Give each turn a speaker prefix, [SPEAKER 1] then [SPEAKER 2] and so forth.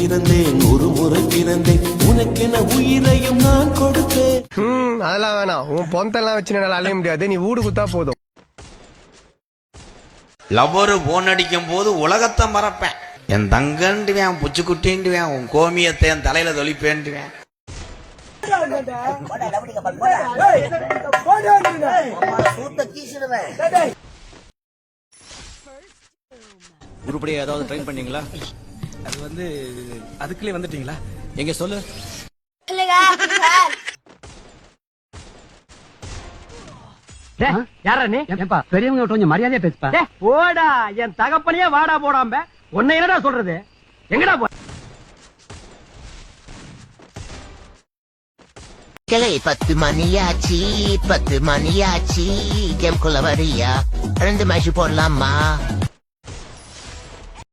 [SPEAKER 1] பிறந்தேன் ஒரு முறை பிறந்தேன் உனக்கென உயிரையும் நான் கொடுத்தேன்.
[SPEAKER 2] அதெல்லாம் வேணாம். உன் பொந்தெல்லாம் வச்சு என்னால அலைய முடியாது. நீ ஊடு குத்தா போதும்.
[SPEAKER 3] லவ்வரு போன் அடிக்கும் போது உலகத்தை மறப்பேன். என் தங்கன்டுவேன், புச்சு குட்டின்டுவேன், உன் கோமியத்தை என் தலையில தொளிப்பேன்டுவேன்.
[SPEAKER 4] உருப்படியா ஏதாவது ட்ரைன் பண்ணீங்களா?
[SPEAKER 5] அது வந்து அதுக்குள்ளே வந்துட்டீங்களா?
[SPEAKER 4] எங்க சொல்லு.
[SPEAKER 6] யாரா நீ? பெரியவங்க கொஞ்சம் மரியாதையா பேசுப்பா. ஓடா என் தகப்பனையே வாடா போடாம உன்னை என்னடா சொல்றது? எங்கடா போ?
[SPEAKER 7] 10 மணியாச்சி 10 மணியாச்சி கேம் குள்ள வரியா 2 மேட்ச் போடலாமா